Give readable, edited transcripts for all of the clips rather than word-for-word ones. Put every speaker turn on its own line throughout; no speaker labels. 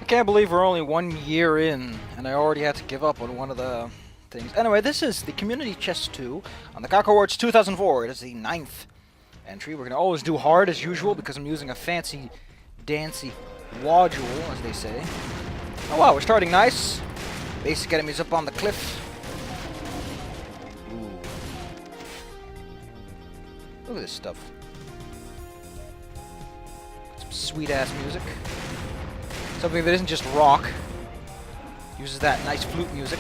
can't believe we're only 1 year in, and I already had to give up on one of the things. Anyway, this is the Community Chest 2 on the Cacowards 2004. It is the 9th entry. We're going to always do hard as usual because I'm using a fancy, dancy module, as they say. Oh wow, we're starting nice. Basic enemies up on the cliff. Ooh. Look at this stuff. Some sweet-ass music. Something that isn't just rock. Uses that nice flute music.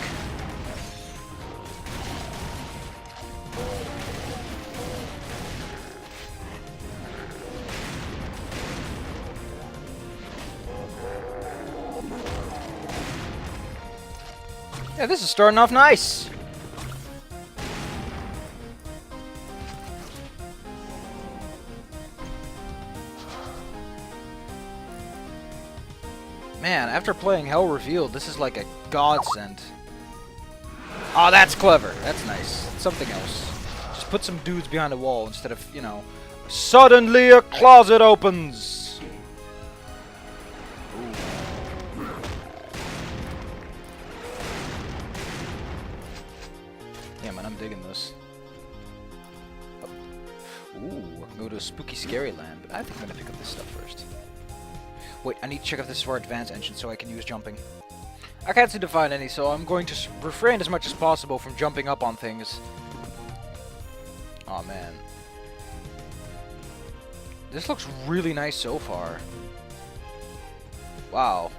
Yeah, this is starting off nice. Man, after playing Hell Revealed, this is like a godsend. Oh, that's clever. That's nice. Something else. Just put some dudes behind a wall instead of, you know, suddenly a closet opens. Ooh. Yeah, man, I'm digging this. Oh. Ooh, I can go to a spooky, scary land, but I think I'm gonna pick up this stuff first. Wait, I need to check if this is for advanced engine so I can use jumping. I can't seem to find any, so I'm going to refrain as much as possible from jumping up on things. Aw, man. This looks really nice so far. Wow.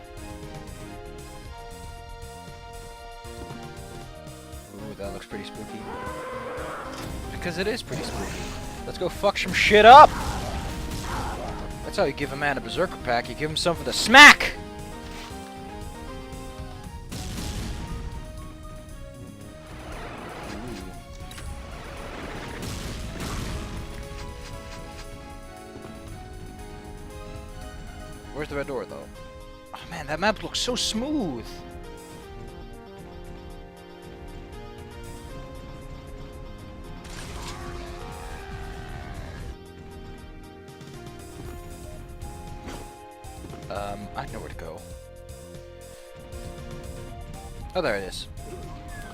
Ooh, that looks pretty spooky. Because it is pretty spooky. Let's go fuck some shit up! That's how you give a man a berserker pack. You give him something to smack! Where's the red door, though? Oh man, that map looks so smooth! I know where to go. Oh, there it is.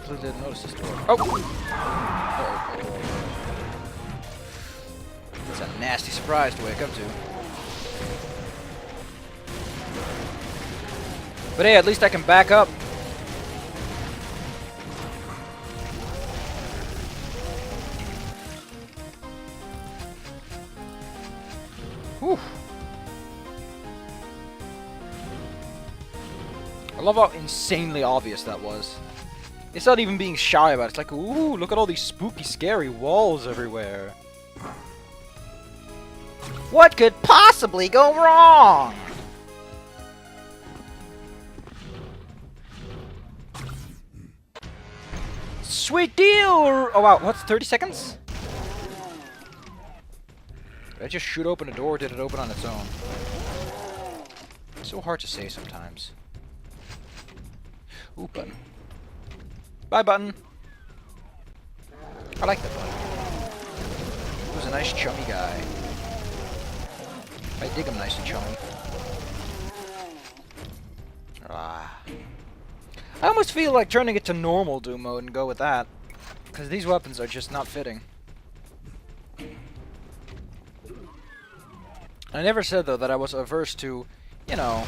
I didn't notice this door. Oh! Uh-oh. It's a nasty surprise to wake up to. But hey, at least I can back up. Whew. I love how insanely obvious that was. It's not even being shy about it. It's like, ooh, look at all these spooky, scary walls everywhere. What could possibly go wrong? Sweet deal! Oh wow, what's 30 seconds? Did I just shoot open a door or did it open on its own? It's so hard to say sometimes. Ooh, button. Bye, button. I like that button. He was a nice chummy guy. I dig him nice and chummy. Ah. I almost feel like turning it to normal Doom mode and go with that. Because these weapons are just not fitting. I never said, though, that I was averse to, you know,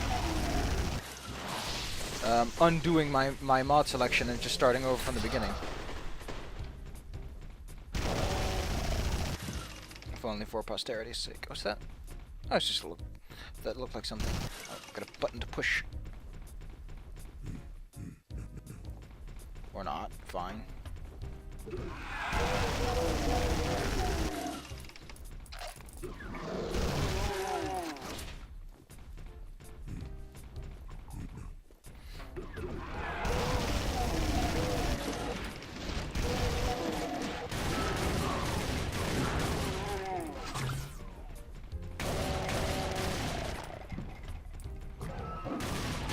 undoing my mod selection and just starting over from the beginning. If only for posterity's sake. What's that? Oh, it's just a look. That looked like something. Oh, got a button to push. Or not. Fine.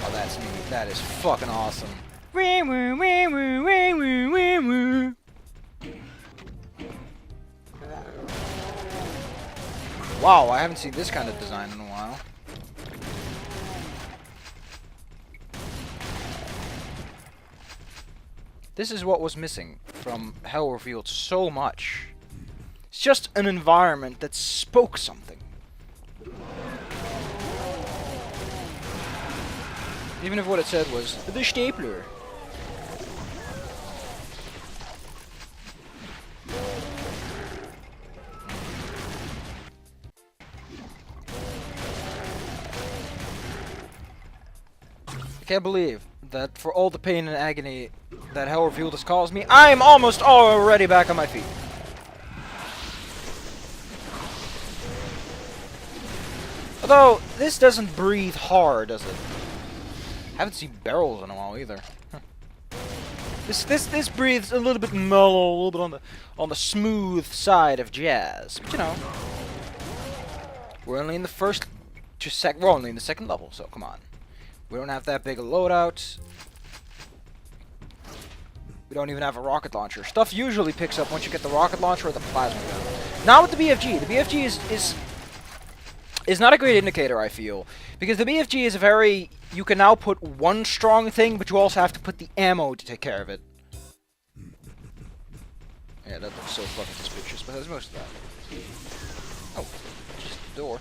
Oh, that's neat. That is fucking awesome. Wow, I haven't seen this kind of design in a while. This is what was missing from Hell Revealed so much. It's just an environment that spoke something. Even if what it said was, the stapler. I can't believe that for all the pain and agony that Hell Revealed has caused me, I'm almost already back on my feet. Although, this doesn't breathe hard, does it? Haven't seen barrels in a while either. This breathes a little bit mellow, a little bit on the smooth side of jazz. But you know, we're only in the we're only in the second level, so come on. We don't have that big a loadout. We don't even have a rocket launcher. Stuff usually picks up once you get the rocket launcher or the plasma gun. Not with the BFG. The BFG is not a great indicator, I feel. Because the BFG is a very... You can now put one strong thing, but you also have to put the ammo to take care of it. Yeah, that looks so fucking suspicious, but there's most of that. Oh, just the door.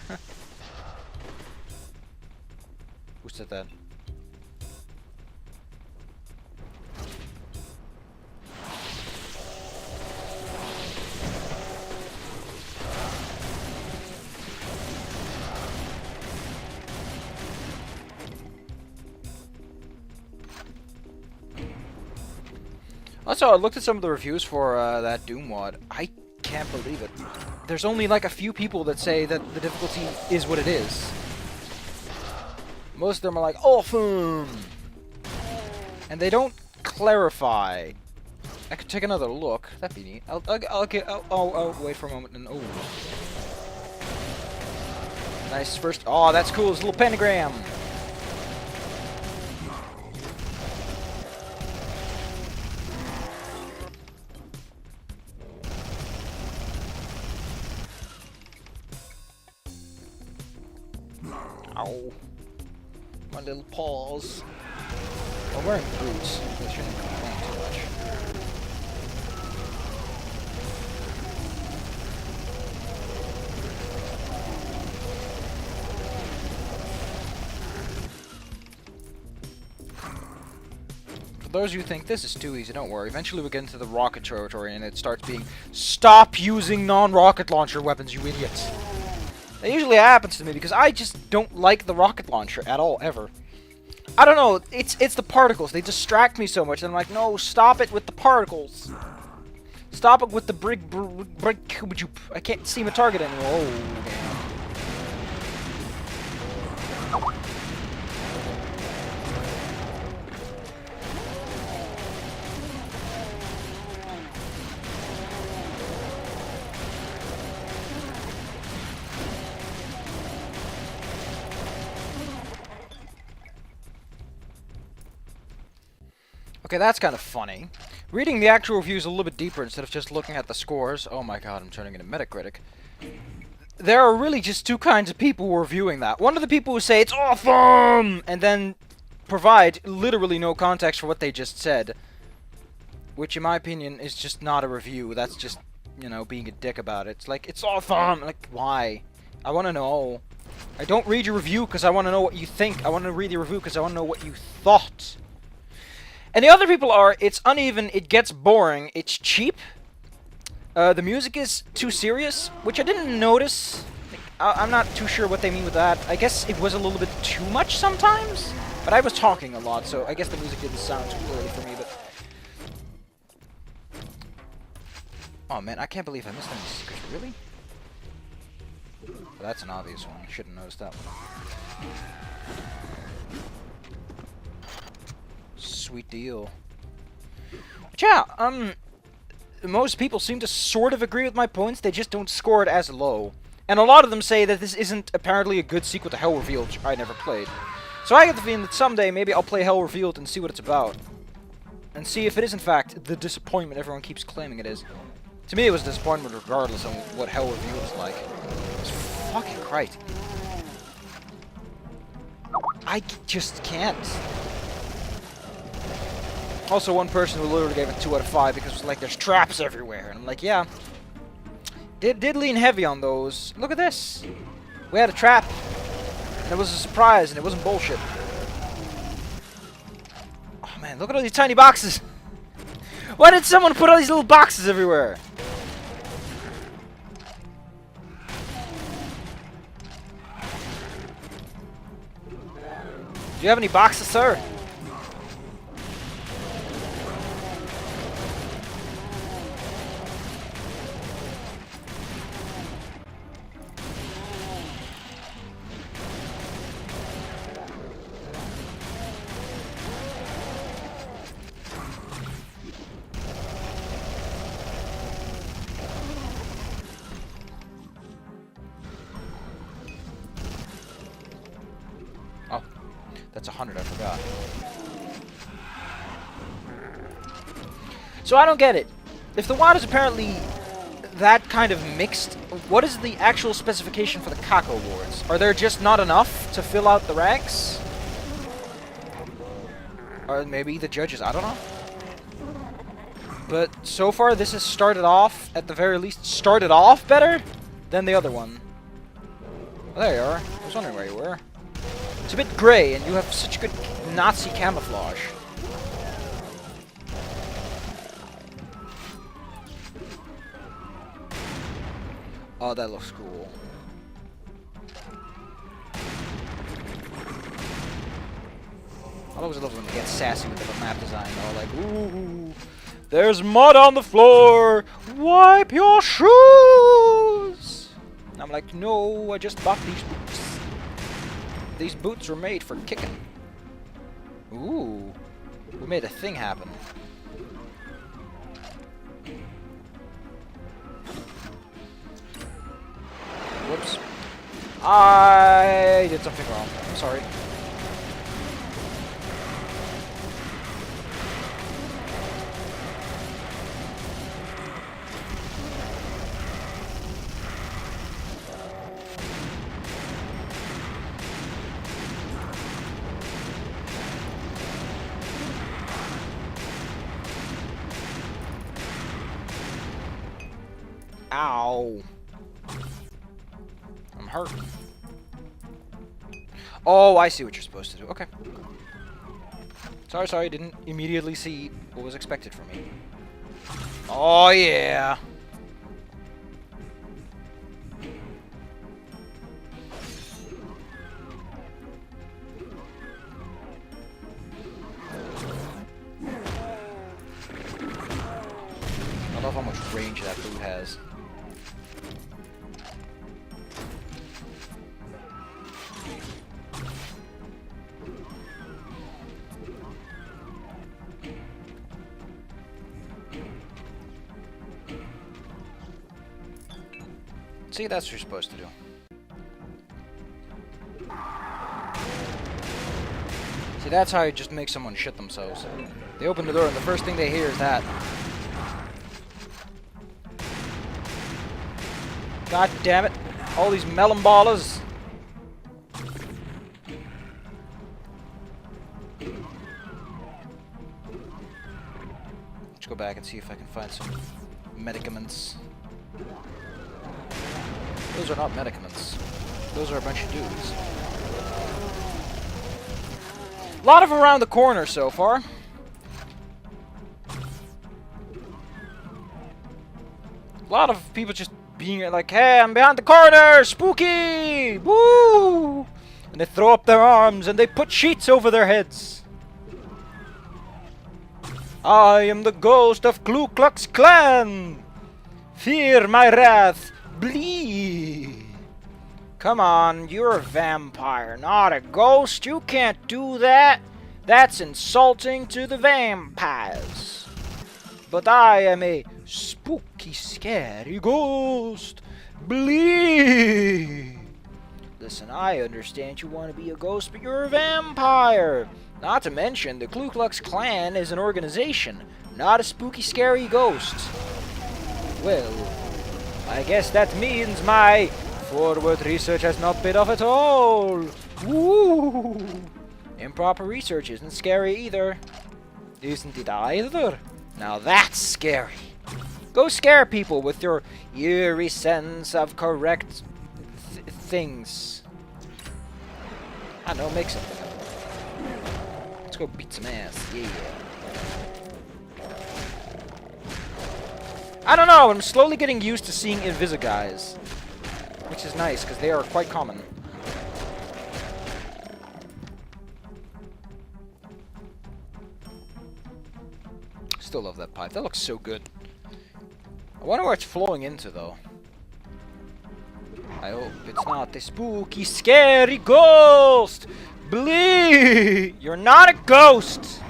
Who said that? Also, I looked at some of the reviews for that Doom WOD. I can't believe it. There's only like a few people that say that the difficulty is what it is. Most of them are like, awesome! And they don't clarify. I could take another look. That'd be neat. I'll wait for a moment and... Oh. Nice first... Oh, that's cool. It's a little pentagram. Ow. My little paws. I'm wearing boots. They shouldn't complain too much. For those of you who think this is too easy, don't worry. Eventually we get into the rocket territory and it starts being, stop using non-rocket launcher weapons, you idiots. That usually happens to me because I just don't like the rocket launcher at all, ever. I don't know, it's the particles. They distract me so much and I'm like, no, stop it with the particles. Stop it with the brick. I can't see my target anymore. Oh, okay, that's kind of funny. Reading the actual reviews a little bit deeper instead of just looking at the scores. Oh my god, I'm turning into Metacritic. There are really just two kinds of people who are reviewing that. One of the people who say it's awesome and then provide literally no context for what they just said. Which, in my opinion, is just not a review. That's just, you know, being a dick about it. It's like, it's awesome! Like, why? I want to know. I don't read your review because I want to know what you think. I want to read the review because I want to know what you thought. And the other people are, it's uneven, it gets boring, it's cheap. The music is too serious, which I didn't notice. I'm not too sure what they mean with that. I guess it was a little bit too much sometimes. But I was talking a lot, so I guess the music didn't sound too early for me, but... Oh man, I can't believe I missed any secrets, really? Well, that's an obvious one, I should have noticed that one. Sweet deal. But yeah, most people seem to sort of agree with my points, they just don't score it as low. And a lot of them say that this isn't apparently a good sequel to Hell Revealed, which I never played. So I get the feeling that someday maybe I'll play Hell Revealed and see what it's about. And see if it is in fact the disappointment everyone keeps claiming it is. To me it was a disappointment regardless of what Hell Revealed is like. It's fucking Christ. I just can't. Also, one person who literally gave it 2 out of 5 because it was like, there's traps everywhere. And I'm like, yeah. Did lean heavy on those. Look at this. We had a trap. And it was a surprise, and it wasn't bullshit. Oh man, look at all these tiny boxes. Why did someone put all these little boxes everywhere? Do you have any boxes, sir? Oh, that's 100, I forgot. So I don't get it. If the WAD is apparently that kind of mixed, what is the actual specification for the Cacowards? Are there just not enough to fill out the ranks? Or maybe the judges, I don't know. But so far this has started off, at the very least, started off better than the other one. Oh, there you are. I was wondering where you were. It's a bit grey, and you have such good Nazi camouflage. Oh, that looks cool. I always love when they get sassy with the map design. They're like, ooh, there's mud on the floor. Wipe your shoes. And I'm like, no, I just bought these boots. These boots were made for kicking. Ooh, we made a thing happen. Whoops. I did something wrong. I'm sorry. Ow. I'm hurt. Oh, I see what you're supposed to do. Okay. Sorry, didn't immediately see what was expected from me. Oh, yeah. I love how much range that boot has. See, that's what you're supposed to do. See, that's how you just make someone shit themselves. They open the door and the first thing they hear is that. God damn it. All these melon ballers. Let's go back and see if I can find some medicaments. Those are not medicaments. Those are a bunch of dudes. A lot of them around the corner so far. A lot of people just being like, hey, I'm behind the corner! Spooky! Woo! And they throw up their arms and they put sheets over their heads. I am the ghost of Ku Klux Klan! Fear my wrath! Bleed! Come on, you're a vampire, not a ghost. You can't do that. That's insulting to the vampires. But I am a spooky, scary ghost. Bleed! Listen, I understand you want to be a ghost, but you're a vampire. Not to mention, the Ku Klux Klan is an organization, not a spooky, scary ghost. Well, I guess that means my forward research has not paid off at all. Woo! Improper research isn't scary either. Isn't it either? Now that's scary. Go scare people with your eerie sense of correct things. I know, make something up. Let's go beat some ass, yeah. I don't know, I'm slowly getting used to seeing Invisi-guys. Which is nice, because they are quite common. Still love that pipe. That looks so good. I wonder where it's flowing into, though. I hope it's not a spooky, scary ghost! Bleep! You're not a ghost!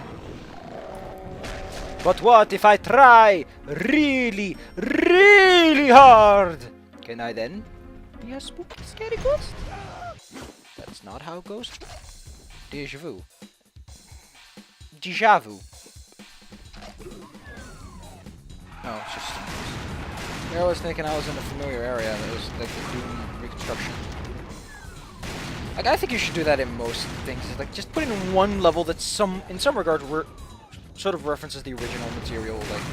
But what if I try really, really hard? Can I then be a spooky, scary ghost? That's not how ghosts work. Deja vu. Deja vu. No, it's just... I was thinking I was in a familiar area. That was like the Doom reconstruction. Like, I think you should do that in most things. Like, just put in one level that's in some regard, sort of references the original material, like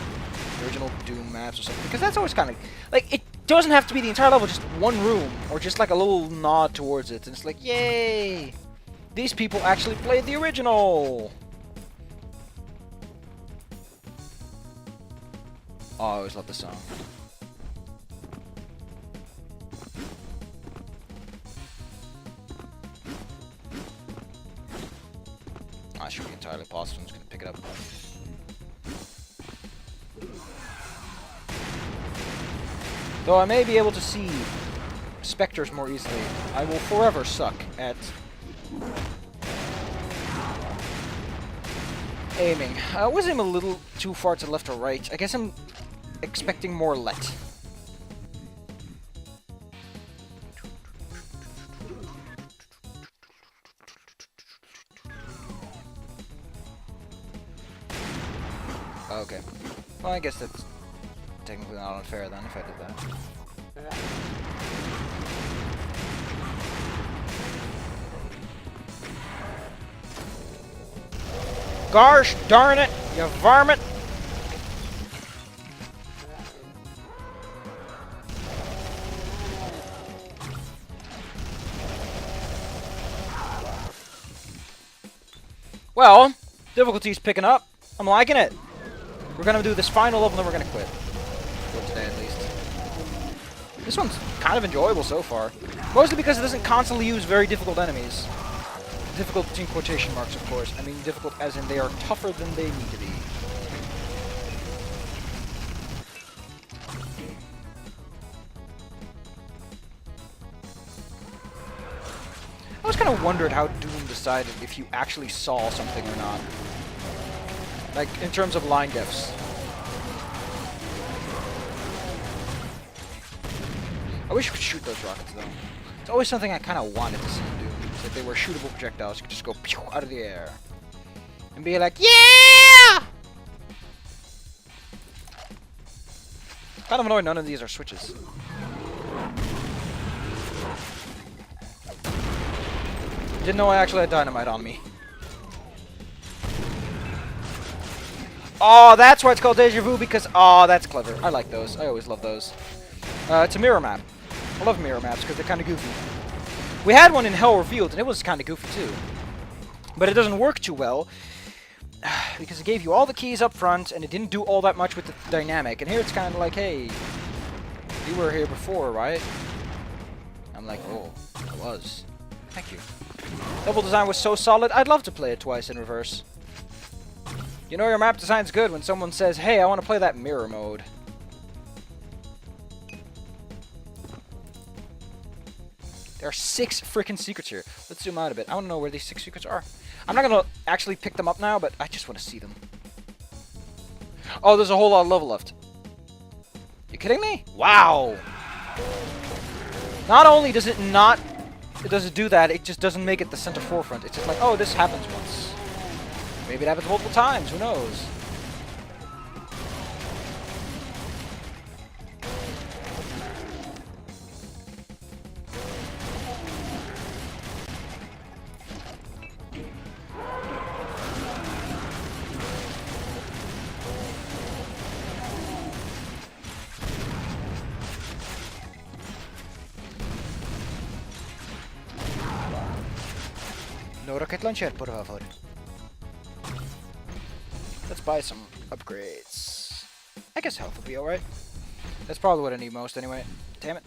the original Doom maps or something. Because that's always kind of like, it doesn't have to be the entire level, just one room, or just like a little nod towards it, and it's like, yay! These people actually played the original. Oh, I always love this song. I should be entirely possible. I'm just gonna pick it up. Though I may be able to see specters more easily, I will forever suck at aiming. I always aim a little too far to left or right. I guess I'm expecting more let. Okay. Well, I guess that's technically not unfair then, if I did that. Gosh darn it, you varmint! Well, difficulty's picking up. I'm liking it. We're gonna do this final level and then we're gonna quit. For today, at least. This one's kind of enjoyable so far. Mostly because it doesn't constantly use very difficult enemies. Difficult between quotation marks, of course. I mean difficult as in they are tougher than they need to be. I always kind of wondered how Doom decided if you actually saw something or not. Like, in terms of line diffs. I wish you could shoot those rockets, though. It's always something I kind of wanted to see do. If they were shootable projectiles, you could just go pew out of the air. And be like, yeah! Kind of annoying none of these are switches. Didn't know I actually had dynamite on me. Oh, that's why it's called Deja Vu, because... Oh, that's clever. I like those. I always love those. It's a mirror map. I love mirror maps, because they're kind of goofy. We had one in Hell Revealed, and it was kind of goofy, too. But it doesn't work too well, because it gave you all the keys up front, and it didn't do all that much with the dynamic. And here it's kind of like, hey, you were here before, right? I'm like, oh, I was. Thank you. Level design was so solid, I'd love to play it twice in reverse. You know your map design's good when someone says, hey, I want to play that mirror mode. There are 6 freaking secrets here. Let's zoom out a bit. I want to know where these 6 secrets are. I'm not going to actually pick them up now, but I just want to see them. Oh, there's a whole lot of level left. You kidding me? Wow. Not only does it not... Does it do that, it just doesn't make it the center forefront. It's just like, oh, this happens once. Maybe it happens multiple times, who knows? no rocket launcher, por favor. Let's buy some upgrades. I guess health will be alright. That's probably what I need most anyway. Damn it.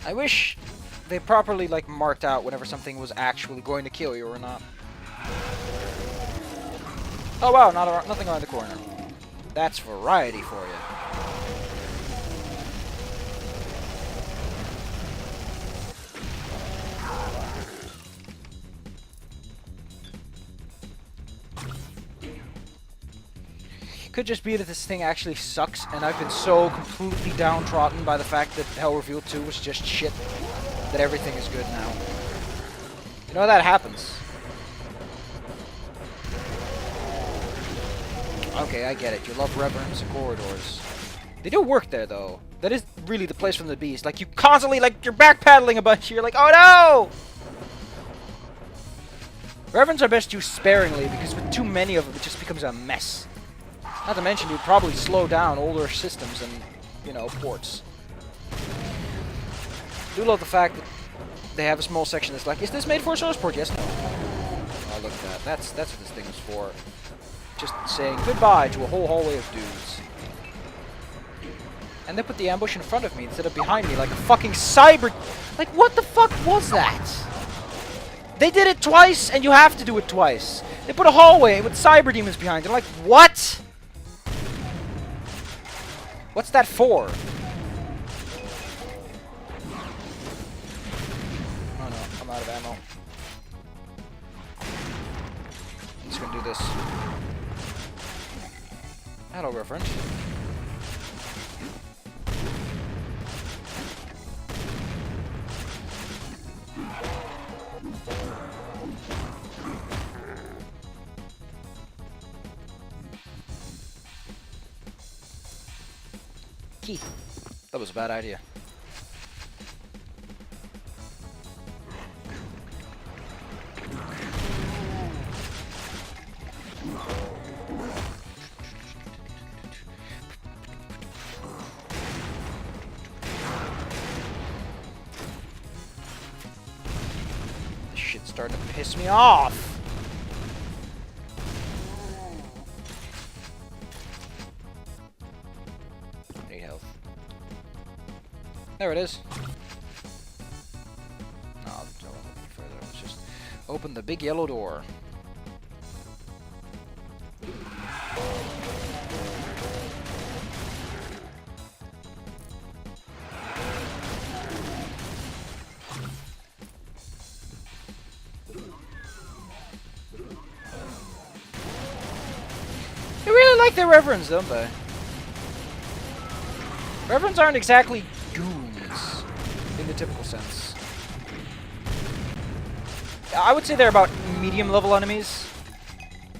I wish they properly, like, marked out whenever something was actually going to kill you or not. Oh wow, nothing around the corner. That's variety for you. Could just be that this thing actually sucks, and I've been so completely downtrodden by the fact that Hell Revealed 2 was just shit that everything is good now. You know, that happens. Okay, I get it. You love Reverends and Corridors. They do work there, though. That is really the place from the beast. Like, you constantly, like, you're backpedaling a bunch. You're like, oh no! Reverends are best used sparingly, because with too many of them, it just becomes a mess. Not to mention, you'd probably slow down older systems and, you know, ports. I do love the fact that they have a small section that's like, is this made for a source port? Yes, no. Oh, look at that. That's what this thing is for. Just saying goodbye to a whole hallway of dudes. And they put the ambush in front of me instead of behind me like a fucking cyber... Like, what the fuck was that? They did it twice, and you have to do it twice. They put a hallway with cyber demons behind it. I'm like, what? What's that for? Oh no, I'm out of ammo. I'm just gonna do this. Hello, reference. Key. That was a bad idea. This shit's starting to piss me off. There it is. No, I'll go a little further. Let's just open the big yellow door. They really like their Reverends, don't they? Reverends aren't exactly goons in the typical sense. I would say they're about medium level enemies.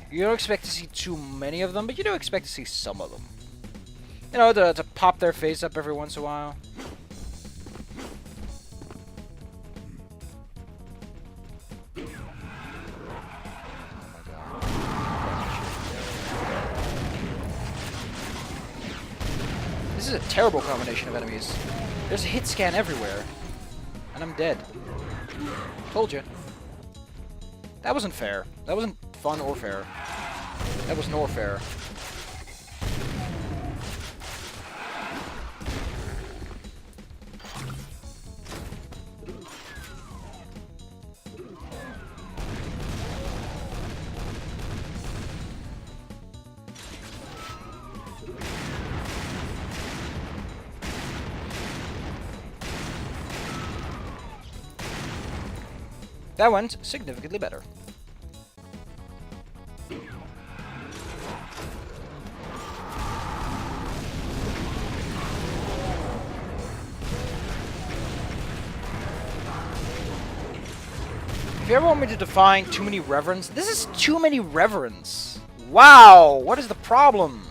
You don't expect to see too many of them, but you do expect to see some of them. You know, to pop their face up every once in a while. This is a terrible combination of enemies. There's a hit scan everywhere. And I'm dead. Told you. That wasn't fair. That wasn't fun or fair. That was nor fair. That went significantly better. you ever want me to define too many reverends, this is too many reverends. Wow, what is the problem?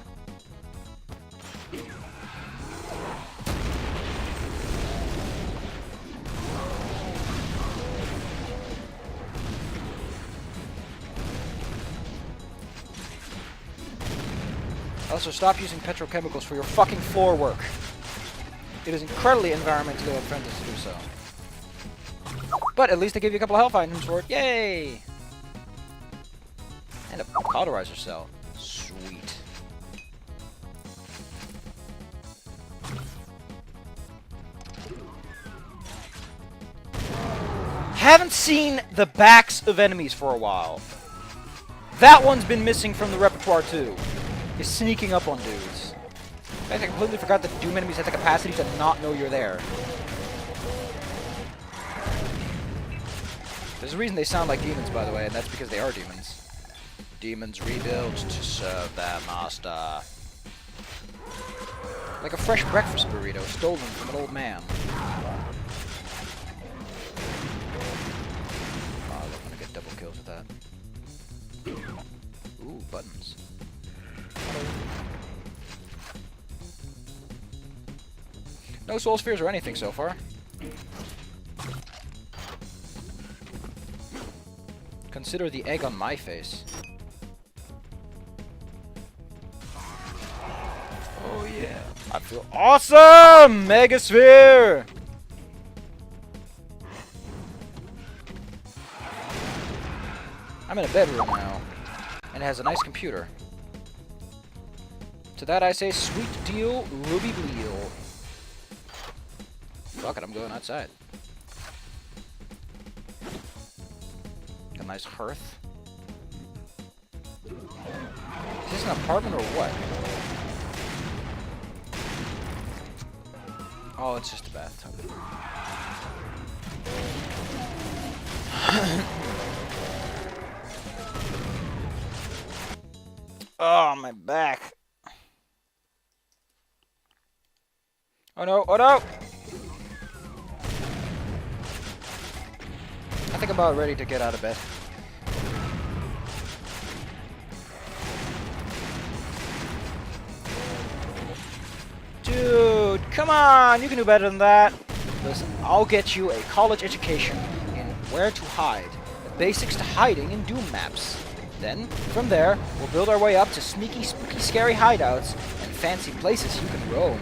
Also, stop using petrochemicals for your fucking floor work. It is incredibly environmentally unfriendly to do so. But at least they give you a couple of health items for it. Yay! And a cauterizer cell. Sweet. Haven't seen the backs of enemies for a while. That one's been missing from the repertoire too. Is sneaking up on dudes. In fact, I completely forgot that Doom enemies have the capacity to not know you're there. There's a reason they sound like demons, by the way, and that's because they are demons. Demons rebuilt to serve their master. Like a fresh breakfast burrito stolen from an old man. Oh, I'm gonna get double kills with that. Ooh, buttons. No soul spheres or anything so far. Consider the egg on my face. Oh yeah. I feel awesome! Megasphere! I'm in a bedroom now. And it has a nice computer. To that I say, sweet deal, Ruby Wheel. Fuck it, I'm going outside. A nice hearth. Is this an apartment or what? Oh, it's just a bathtub. Oh, my back. Oh no, oh no! I think I'm about ready to get out of bed. Dude, come on! You can do better than that. Listen, I'll get you a college education in where to hide. The basics to hiding in Doom maps. Then, from there, we'll build our way up to sneaky, spooky, scary hideouts and fancy places you can roam.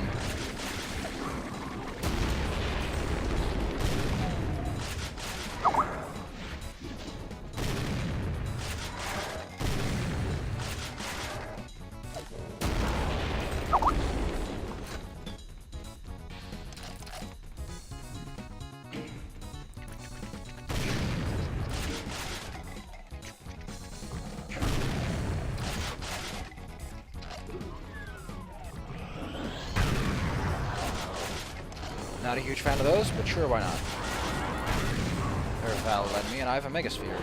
Not a huge fan of those, but sure, why not? They're a valid enemy, and I have a Megasphere.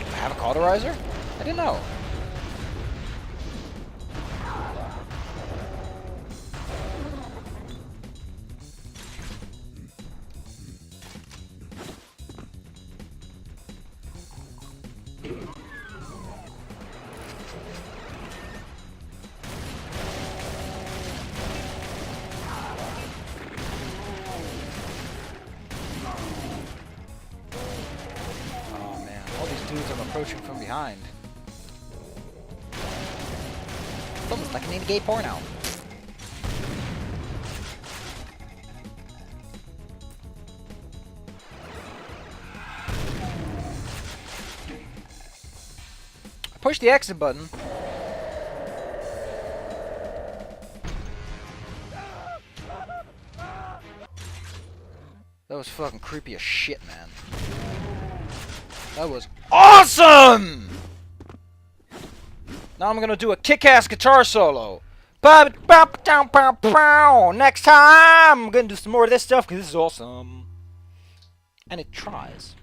I have a cauterizer? I didn't know. Dudes I'm approaching from behind. It's almost like an indie gay porno. I pushed the exit button. That was fucking creepy as shit, man. That was awesome! Now I'm gonna do a kick-ass guitar solo. Next time, I'm gonna do some more of this stuff because this is awesome. And it tries.